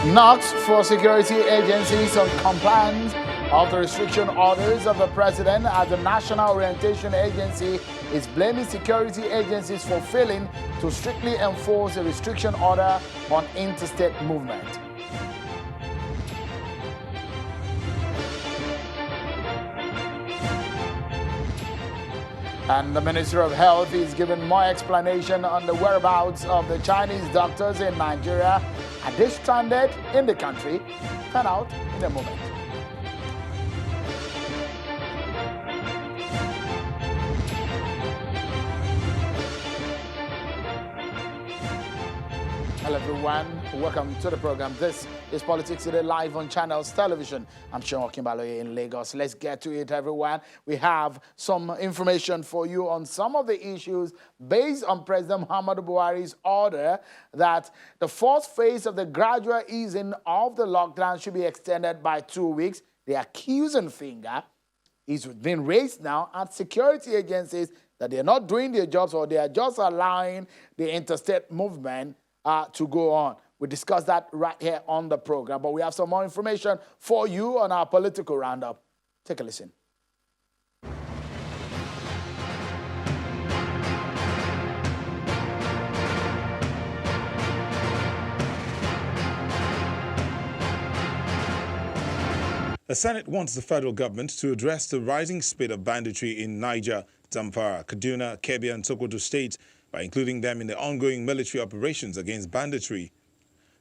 Knocks for security agencies on compliance of the restriction orders of the president, as the National Orientation Agency is blaming security agencies for failing to strictly enforce a restriction order on interstate movement. And the Ministry of Health is giving more explanation on the whereabouts of the Chinese doctors in Nigeria. Are they stranded in the country? Find out in a moment. Hello everyone, welcome to the program. This is Politics Today live on Channels Television. I'm Sean Kimbaloye in Lagos. Let's get to it, everyone. We have some information for you on some of the issues based on President Muhammadu Buhari's order that the fourth phase of the gradual easing of the lockdown should be extended by 2 weeks. The accusing finger is being raised now at security agencies that they're not doing their jobs, or they are just allowing the interstate movement to go on. We discussed that right here on the program, but we have some more information for you on our political roundup. Take a listen. The Senate wants the federal government to address the rising spate of banditry in Niger, Zamfara, Kaduna, Kebbi and Sokoto states by including them in the ongoing military operations against banditry.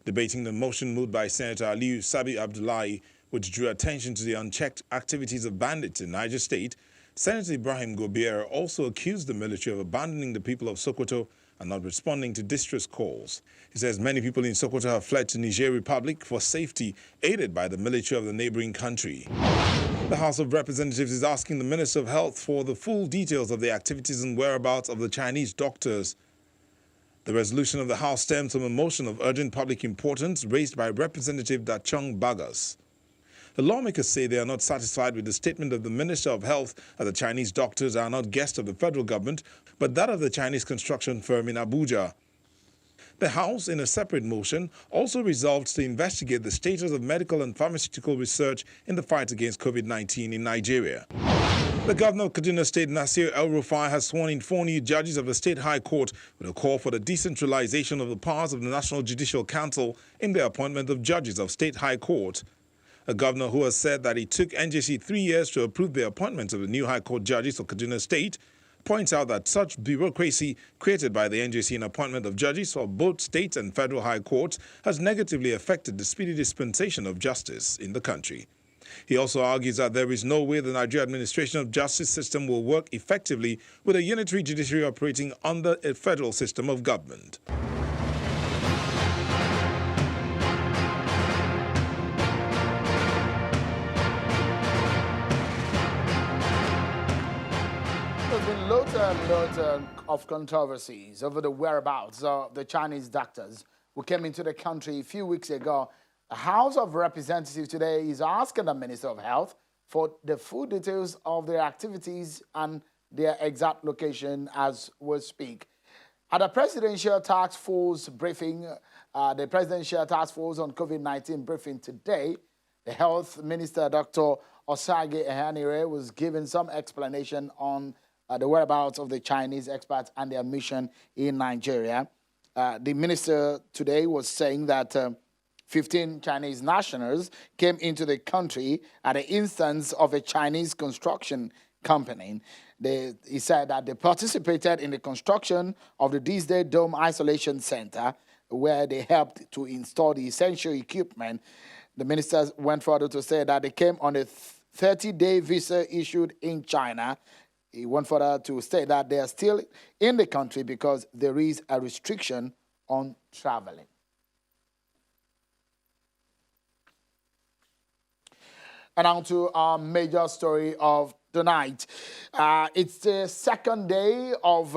Debating the motion moved by Senator Aliyu Sabi Abdullahi, which drew attention to the unchecked activities of bandits in Niger State, Senator Ibrahim Gobier also accused the military of abandoning the people of Sokoto and not responding to distress calls. He says many people in Sokoto have fled to Niger Republic for safety, aided by the military of the neighboring country. The House of Representatives is asking the Minister of Health for the full details of the activities and whereabouts of the Chinese doctors. The resolution of the House stems from a motion of urgent public importance raised by Representative Dachong Bagas. The lawmakers say they are not satisfied with the statement of the Minister of Health that the Chinese doctors are not guests of the federal government, but that of the Chinese construction firm in Abuja. The House, in a separate motion, also resolved to investigate the status of medical and pharmaceutical research in the fight against COVID-19 in Nigeria. The governor of Kaduna State, Nasir El-Rufai, has sworn in 4 new judges of the State High Court with a call for the decentralization of the powers of the National Judicial Council in the appointment of judges of State High Court. A governor who has said that it took NJC 3 years to approve the appointment of the new High Court judges of Kaduna State points out that such bureaucracy created by the NJC in appointment of judges for both state and federal high courts has negatively affected the speedy dispensation of justice in the country. He also argues that there is no way the Nigeria administration of justice system will work effectively with a unitary judiciary operating under a federal system of government. There's been loads of controversies over the whereabouts of the Chinese doctors who came into the country a few weeks ago. The House of Representatives today is asking the Minister of Health for the full details of their activities and their exact location as we speak. At a presidential task force briefing, the presidential task force on COVID-19 briefing today, the health minister, Dr. Osage Ehanire, was giving some explanation on the whereabouts of the Chinese experts and their mission in Nigeria. The minister today was saying that 15 Chinese nationals came into the country at the instance of a Chinese construction company. He said that they participated in the construction of the Disney Dome Isolation Center, where they helped to install the essential equipment. The minister went further to say that they came on a 30-day visa issued in China. He went further to say that they are still in the country because there is a restriction on traveling. And on to our major story of tonight. It's the second day of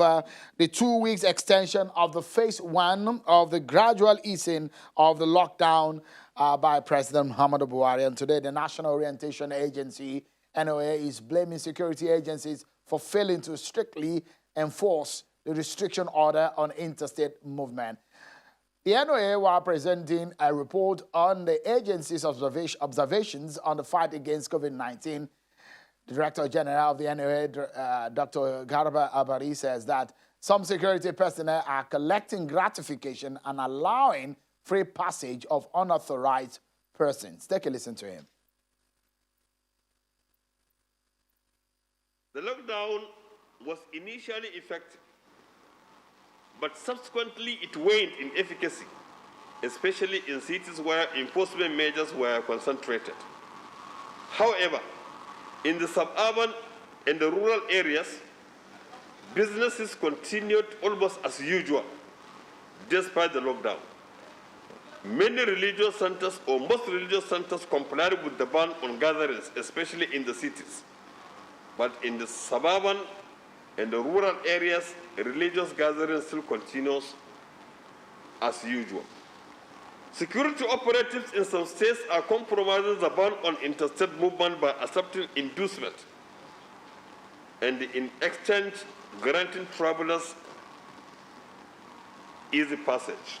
the 2 weeks extension of the phase 1 of the gradual easing of the lockdown by President Muhammadu Buhari. And today, the National Orientation Agency, NOA, is blaming security agencies for failing to strictly enforce the restriction order on interstate movement. The NOA were presenting a report on the agency's observations on the fight against COVID-19. The Director General of the NOA, Dr. Garba Abari, says that some security personnel are collecting gratification and allowing free passage of unauthorized persons. Take a listen to him. The lockdown was initially effective, but subsequently it waned in efficacy, especially in cities where enforcement measures were concentrated. However, in the suburban and the rural areas, businesses continued almost as usual, despite the lockdown. Many religious centers, or most religious centers, complied with the ban on gatherings, especially in the cities. But in the suburban and the rural areas, religious gatherings still continues as usual. Security operatives in some states are compromising the ban on interstate movement by accepting inducement and in exchange granting travelers easy passage.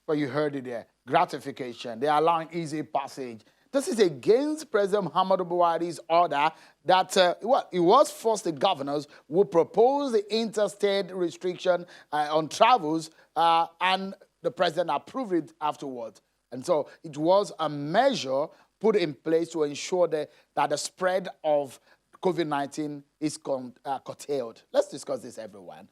Well, you heard it there. Gratification. They are allowing easy passage. This is against President Muhammadu Buhari's order that it was first the governors who proposed the interstate restriction on travels, and the president approved it afterwards. And so it was a measure put in place to ensure that the spread of COVID-19 is curtailed. Let's discuss this, everyone.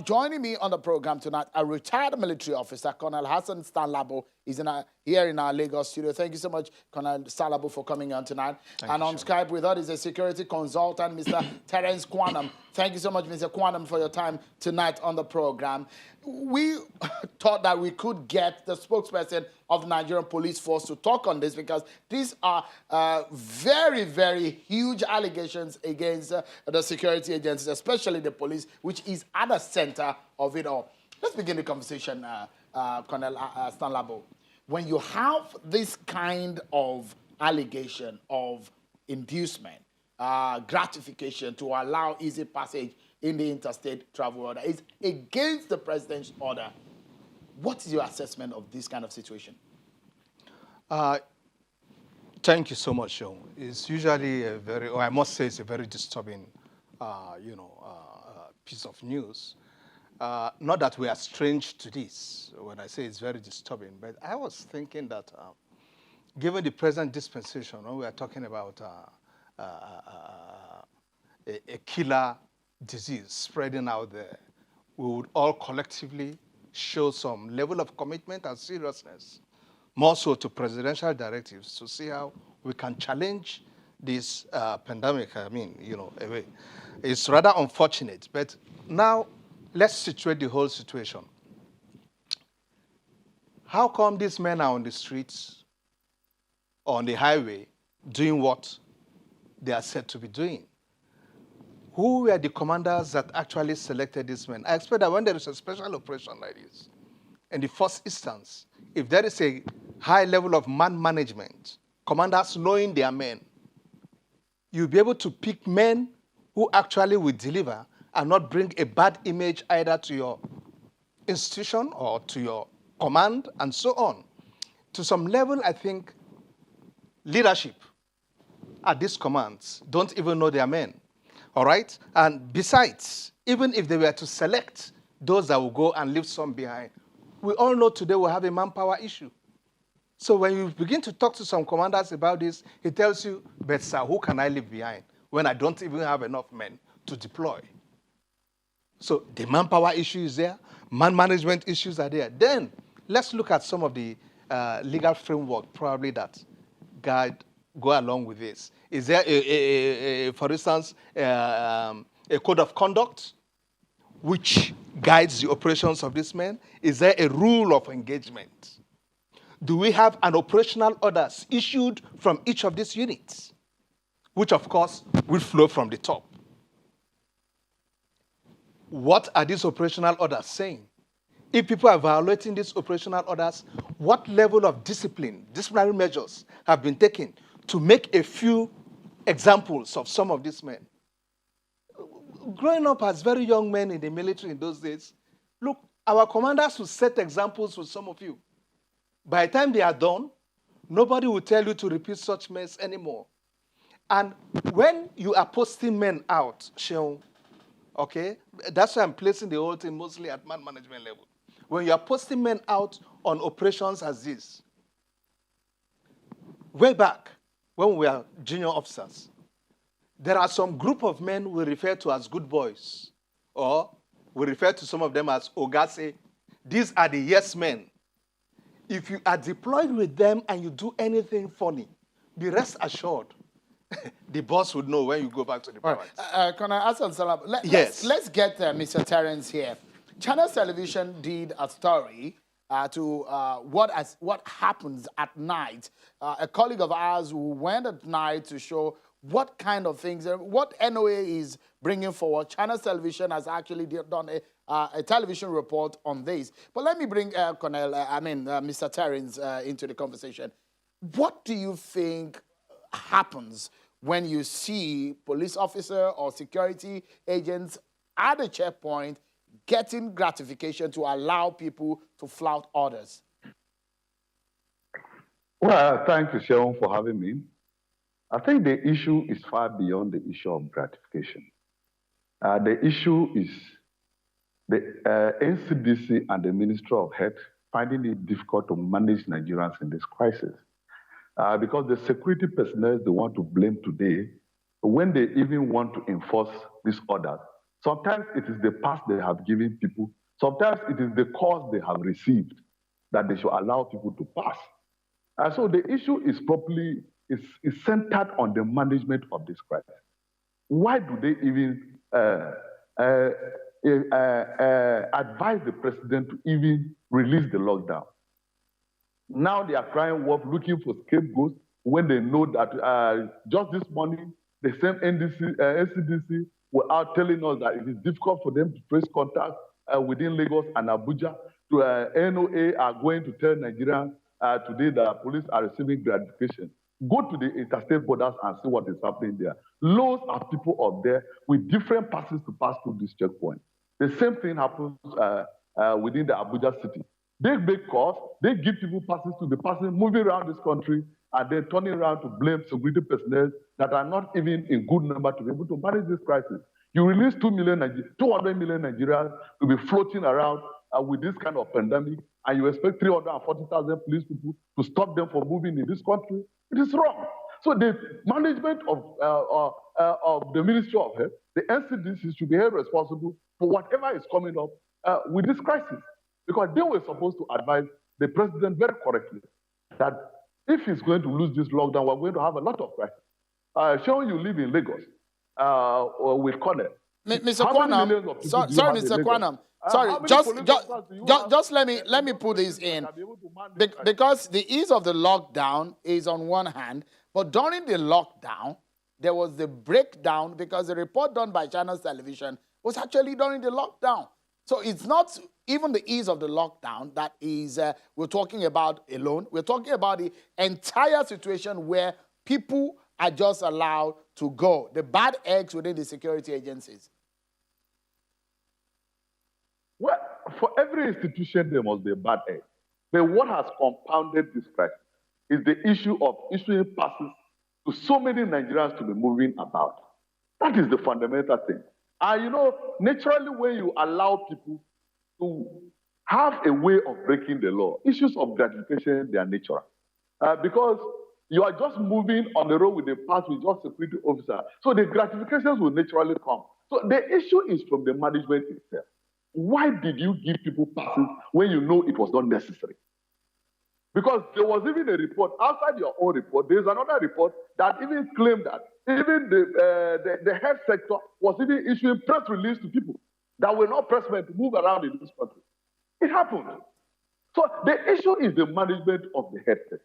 Joining me on the program tonight, a retired military officer, Colonel Hassan Stanlabo, is here in our Lagos studio. Thank you so much, Colonel Stanlabo, for coming on tonight. And on Skype with us is a security consultant, Mr. Terrence Quantum. Thank you so much, Mr. Quantum, for your time tonight on the program. We thought that we could get the spokesperson of the Nigerian police force to talk on this, because these are very, very huge allegations against the security agencies, especially the police, which is at the center of it all. Let's begin the conversation, Colonel Stanlabo. When you have this kind of allegation of inducement, gratification to allow easy passage in the interstate travel order, it's against the president's order. What is your assessment of this kind of situation? Thank you so much, Sean. It's usually a very, or I must say, it's a very disturbing, piece of news. Not that we are strange to this when I say it's very disturbing, but I was thinking that given the present dispensation, when we are talking about a killer disease spreading out there, we would all collectively show some level of commitment and seriousness, more so to presidential directives, to see how we can challenge this pandemic. I mean, away. It's rather unfortunate, but now let's situate the whole situation. How come these men are on the streets, on the highway, doing what they are said to be doing? Who were the commanders that actually selected these men? I expect that when there is a special operation like this, in the first instance, if there is a high level of man management, commanders knowing their men, you'll be able to pick men who actually will deliver and not bring a bad image either to your institution or to your command and so on. To some level, I think leadership at these commands don't even know their men. All right? And besides, even if they were to select those that will go and leave some behind, we all know today we have a manpower issue. So when you begin to talk to some commanders about this, he tells you, but sir, who can I leave behind when I don't even have enough men to deploy? So the manpower issue is there, man management issues are there. Then let's look at some of the legal framework probably that go along with this. Is there, for instance, a code of conduct which guides the operations of these men? Is there a rule of engagement? Do we have an operational orders issued from each of these units, which of course will flow from the top? What are these operational orders saying? If people are violating these operational orders, what level of disciplinary measures have been taken to make a few examples of some of these men? growing up as very young men in the military in those days, look, our commanders will set examples with some of you. By the time they are done, nobody will tell you to repeat such mess anymore. And when you are posting men out, Sheon, okay, that's why I'm placing the whole thing mostly at man management level. When you are posting men out on operations as this, way back when we were junior officers, there are some group of men we refer to as good boys, or we refer to some of them as Ogase. These are the yes men. If you are deployed with them and you do anything funny, be rest assured, the boss would know when you go back to the barracks. Colonel Hassan Salam, Yes. let's get Mr. Terrence here. Channel Television did a story to what happens at night. A colleague of ours who went at night to show what kind of things, what NOA is bringing forward. Channel Television has actually done a television report on this. But let me bring Mr. Terrence into the conversation. What do you think happens when you see police officer or security agents at a checkpoint getting gratification to allow people to flout orders? Well, thank you, Sean, for having me. I think the issue is far beyond the issue of gratification. The issue is the NCDC and the Ministry of Health finding it difficult to manage Nigerians in this crisis. Because the security personnel they want to blame today, when they even want to enforce these orders, sometimes it is the pass they have given people, sometimes it is the course they have received that they should allow people to pass. So the issue is is centered on the management of this crisis. Why do they even advise the president to even release the lockdown? Now they are crying wolf, looking for scapegoats when they know that just this morning, the same NCDC were out telling us that it is difficult for them to trace contact within Lagos and Abuja. NOA are going to tell Nigerians today that police are receiving gratification. Go to the interstate borders and see what is happening there. Loads of people up there with different passes to pass through this checkpoint. The same thing happens within the Abuja city. They make calls, they give people passes to the person moving around this country, and then turning around to blame security personnel that are not even in good number to be able to manage this crisis. You release 200 million Nigerians to be floating around with this kind of pandemic, and you expect 340,000 police people to stop them from moving in this country. It is wrong. So the management of the Ministry of Health, the NCDC should be held responsible for whatever is coming up with this crisis. Because they were supposed to advise the president very correctly that if he's going to lose this lockdown, we're going to have a lot of crisis. Showing you live in Lagos with Connell. Mr. Quantum, sorry, Mr. Quantum. Sorry, just let me put this in. Because the ease of the lockdown is on one hand, but during the lockdown, there was the breakdown because the report done by Channel Television was actually during the lockdown. So it's not even the ease of the lockdown that is we're talking about alone. We're talking about the entire situation where people are just allowed to go. The bad eggs within the security agencies. Well, for every institution, there must be a bad egg. But what has compounded this crisis is the issue of issuing passes to so many Nigerians to be moving about. That is the fundamental thing. And you know, naturally, when you allow people to have a way of breaking the law, issues of gratification, they are natural. Because you are just moving on the road with a pass with just security officer. So the gratifications will naturally come. So the issue is from the management itself. Why did you give people passes when you know it was not necessary? Because there was even a report, outside your own report, there's another report that even claimed that even the health sector was even issuing press release to people that were not pressmen to move around in this country. It happened. So the issue is the management of the health sector.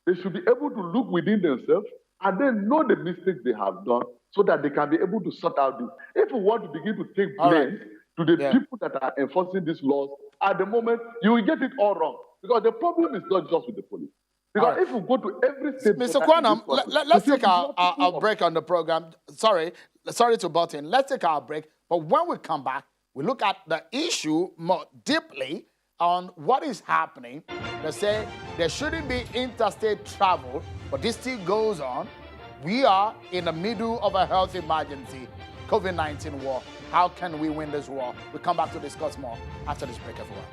They should be able to look within themselves and then know the mistakes they have done so that they can be able to sort out this. If we want to begin to take blame to the people that are enforcing these laws, at the moment, you will get it all wrong. Because the problem is not just with the police. Because right. if you go to every state, Mr. border in Quantum, this country, let's you see take our people break on the program. Sorry to butt in. Let's take our break. But when we come back, we look at the issue more deeply on what is happening. They say there shouldn't be interstate travel, but this still goes on. We are in the middle of a health emergency, COVID-19 war. How can we win this war? We come back to discuss more after this break, everyone.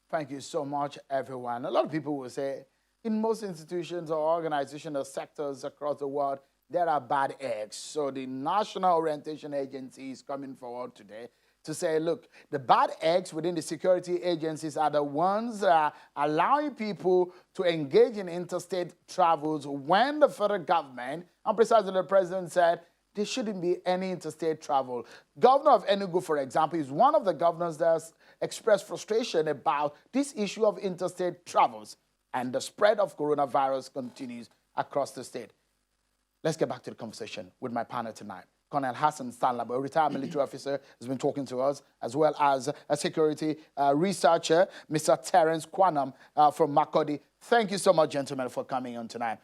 Thank you so much, everyone. A lot of people will say, in most institutions or organizational sectors across the world, there are bad eggs. So the National Orientation Agency is coming forward today to say, look, the bad eggs within the security agencies are the ones that are allowing people to engage in interstate travels when the federal government, and precisely the president said, there shouldn't be any interstate travel. Governor of Enugu, for example, is one of the governors that has expressed frustration about this issue of interstate travels, and the spread of coronavirus continues across the state. Let's get back to the conversation with my panel tonight. Colonel Hassan Stanlabo, a retired military officer, has been talking to us, as well as a security researcher, Mr. Terrence Quantum from Makurdi. Thank you so much, gentlemen, for coming on tonight.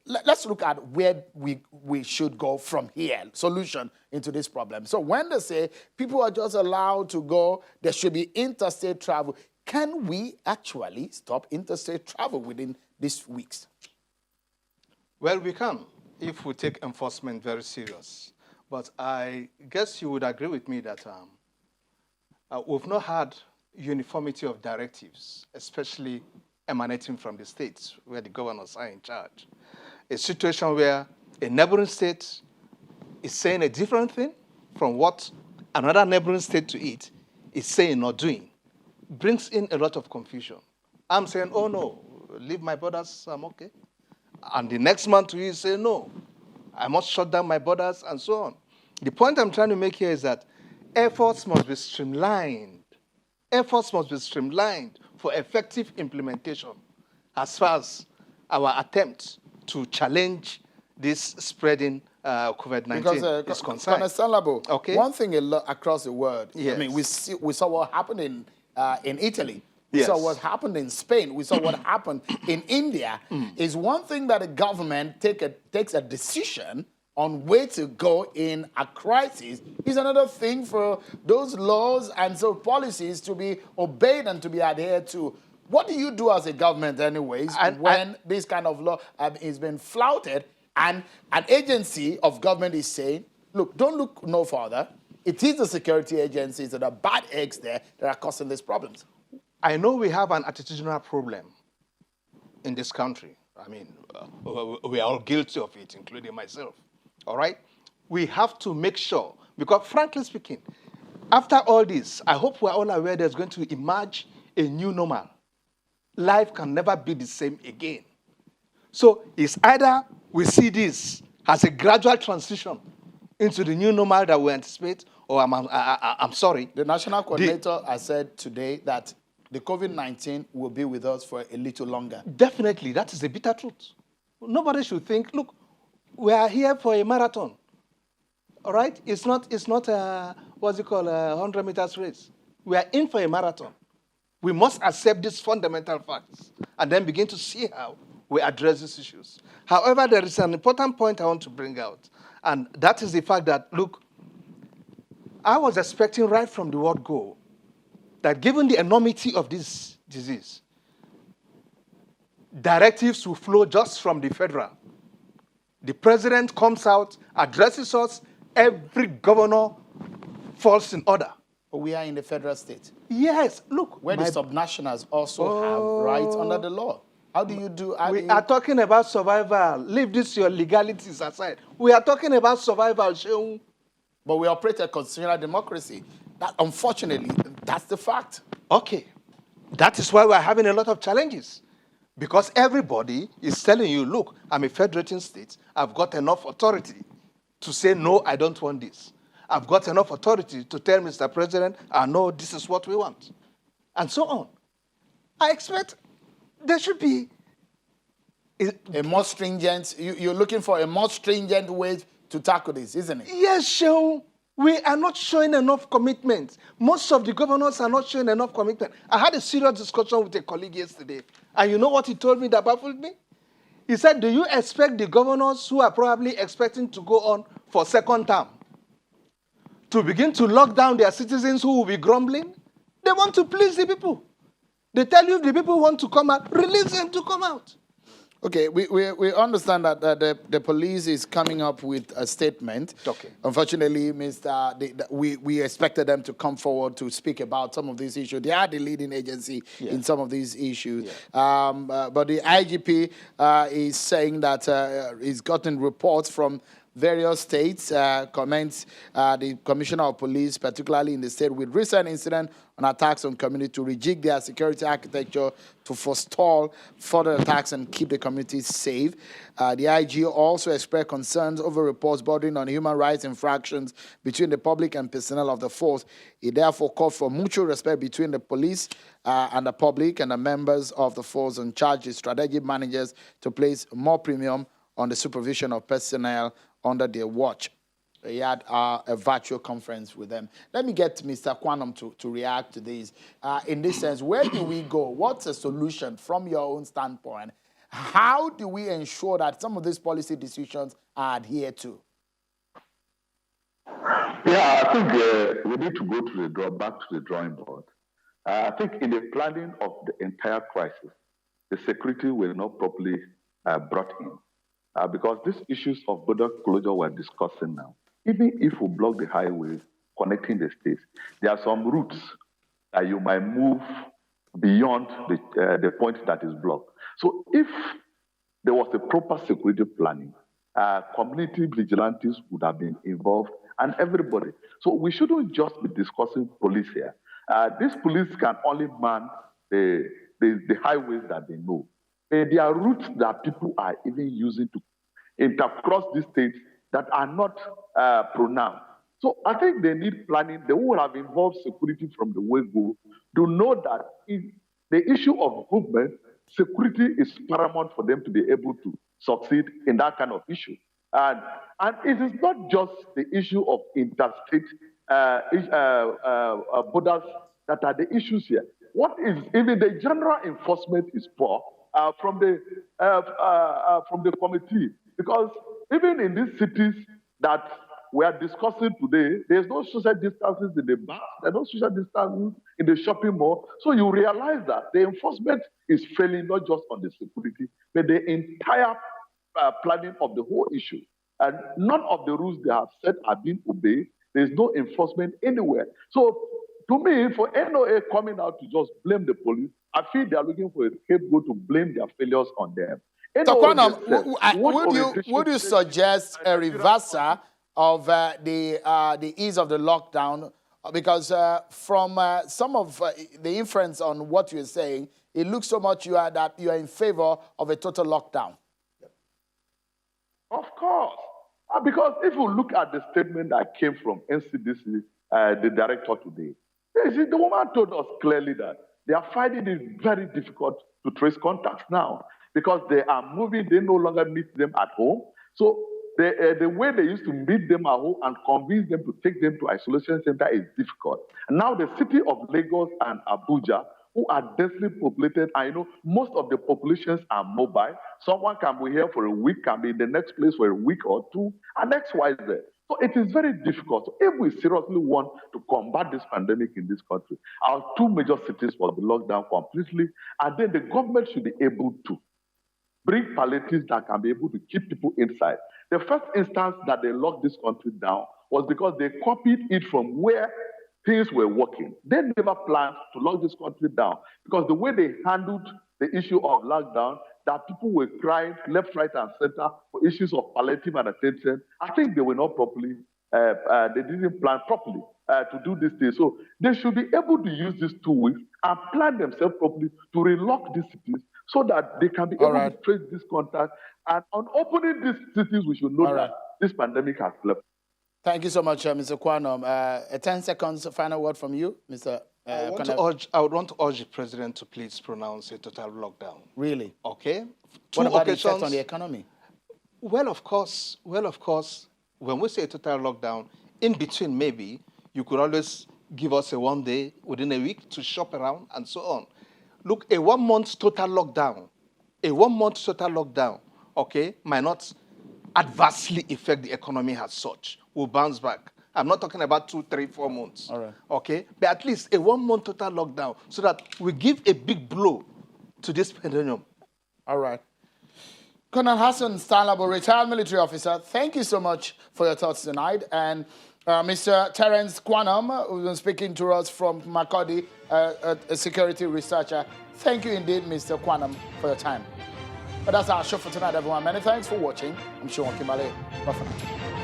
Let's look at where we should go from here, solution into this problem. So when they say people are just allowed to go, there should be interstate travel, can we actually stop interstate travel within these weeks? Well, we can, if we take enforcement very serious. But I guess you would agree with me that we've not had uniformity of directives, especially emanating from the states where the governors are in charge. A situation where a neighboring state is saying a different thing from what another neighboring state to it is saying or doing brings in a lot of confusion. I'm saying, oh no, leave my borders, I'm okay. And the next month to you say, no, I must shut down my borders and so on. The point I'm trying to make here is that efforts must be streamlined. Efforts must be streamlined for effective implementation as far as our attempt to challenge this spreading COVID-19 is concerned. Colonel Stanlabo, okay. One thing across the world, yes. I mean, we saw what happened in Italy. We yes. saw what happened in Spain. We saw what happened in India. Is one thing that the government takes a decision on where to go in a crisis is another thing for those laws and so policies to be obeyed and to be adhered to. What do you do as a government anyways when this kind of law is being flouted and an agency of government is saying, look, don't look no further. It is the security agencies that are bad eggs there that are causing these problems. I know we have an attitudinal problem in this country. I mean, we are all guilty of it, including myself. All right? We have to make sure, because frankly speaking, after all this, I hope we're all aware there's going to emerge a new normal. Life can never be the same again. So it's either we see this as a gradual transition into the new normal that we anticipate, or I'm sorry. The national coordinator has said today that the COVID-19 will be with us for a little longer. Definitely, that is the bitter truth. Nobody should think, look, we are here for a marathon, all right? It's not what's it called, a 100 meters race. We are in for a marathon. We must accept these fundamental facts and then begin to see how we address these issues. However, there is an important point I want to bring out, and that is the fact that, look, I was expecting right from the word go that given the enormity of this disease, directives will flow just from the federal. The president comes out, addresses us, every governor falls in order. But we are in the federal state. Yes, look. Where the subnationals also have rights under the law. How do you do? We are talking about survival. Leave this your legalities aside. We are talking about survival, Sheung. But we operate a constitutional democracy. That, unfortunately, that's the fact. Okay. That is why we're having a lot of challenges. Because everybody is telling you, look, I'm a federating state. I've got enough authority to say, no, I don't want this. I've got enough authority to tell Mr. President, I know this is what we want. And so on. I expect there should be a more stringent, you're looking for a more stringent way to tackle this, isn't it? Yes, Sean. We are not showing enough commitment. Most of the governors are not showing enough commitment. I had a serious discussion with a colleague yesterday, and you know what he told me that baffled me? He said, do you expect the governors who are probably expecting to go on for second term to begin to lock down their citizens who will be grumbling? They want to please the people. They tell you if the people want to come out, release them to come out. Okay, we understand that the police is coming up with a statement. Okay. Unfortunately, we expected them to come forward to speak about some of these issues. They are the leading agency in some of these issues. But the IGP is saying that he's gotten reports from various states, comments the Commissioner of Police, particularly in the state, with recent incident on attacks on community to rejig their security architecture to forestall further attacks and keep the communities safe. The IG also expressed concerns over reports bordering on human rights infractions between the public and personnel of the force. It therefore called for mutual respect between the police and the public and the members of the force, and charged the strategic managers to place more premium on the supervision of personnel under their watch. He had a virtual conference with them. Let me get Mr. Quantum to react to this. In this sense, where do we go? What's a solution from your own standpoint? How do we ensure that some of these policy decisions are adhered to? Yeah, I think we need to go to back to the drawing board. I think in the planning of the entire crisis, the security were not properly brought in. Because these issues of border closure we're discussing now, even if we block the highways connecting the states, there are some routes that you might move beyond the point that is blocked. So if there was a proper security planning, community vigilantes would have been involved and everybody. So we shouldn't just be discussing police here. These police can only man the highways that they know. There are routes that people are even using to intercross these states that are not pronounced. So I think they need planning. They will have involved security from the word go to know that in the issue of movement, security is paramount for them to be able to succeed in that kind of issue. And it is not just the issue of interstate borders that are the issues here. What is even the general enforcement is poor from the committee, because even in these cities that we are discussing today, there's no social distances in the bars, there's no social distances in the shopping mall. So you realize that the enforcement is failing not just on the security, but the entire planning of the whole issue. And none of the rules they have set are being obeyed. There's no enforcement anywhere. So to me, for NOA coming out to just blame the police, I feel they are looking for a scapegoat to blame their failures on them. So, Quantum, would you suggest a reversal of the ease of the lockdown? Because from some of the inference on what you're saying, it looks so much that you are in favor of a total lockdown. Of course. Because if you look at the statement that came from NCDC, the director today, the woman told us clearly that they are finding it very difficult to trace contacts now because they are moving, they no longer meet them at home. So the way they used to meet them at home and convince them to take them to isolation center is difficult. And now the city of Lagos and Abuja, who are densely populated, I know most of the populations are mobile. Someone can be here for a week, can be in the next place for a week or two, and X, Y, Z. So it is very difficult. So if we seriously want to combat this pandemic in this country, our two major cities must be locked down completely, and then the government should be able to bring palliatives that can be able to keep people inside. The first instance that they locked this country down was because they copied it from where things were working. They never planned to lock this country down because the way they handled the issue of lockdown, that people were crying left, right, and center for issues of palliative and attention. I think they were not properly, they didn't plan properly to do this thing. So they should be able to use these 2 weeks and plan themselves properly to relock these cities so that they can be able to trace this contact. And on opening these cities, we should know that this pandemic has left. Thank you so much, Mr. Quantum. 10 seconds, final word from you, Mr. I would want to urge the president to please pronounce a total lockdown. Really? Okay. What about the effect on the economy? Well, of course, when we say a total lockdown, in between, maybe, you could always give us a 1 day within a week to shop around and so on. Look, a 1 month total lockdown, okay, might not adversely affect the economy as such. We'll bounce back. I'm not talking about 2, 3, 4 months. All right. Okay? But at least a 1 month total lockdown so that we give a big blow to this pandemic. All right. Colonel Hassan Stanlabo, retired military officer, thank you so much for your thoughts tonight. And Mr. Terrence Quantum, who's been speaking to us from Makodi, a security researcher. Thank you indeed, Mr. Quantum, for your time. But that's our show for tonight, everyone. Many thanks for watching. I'm Sean Kimale. Bye for now.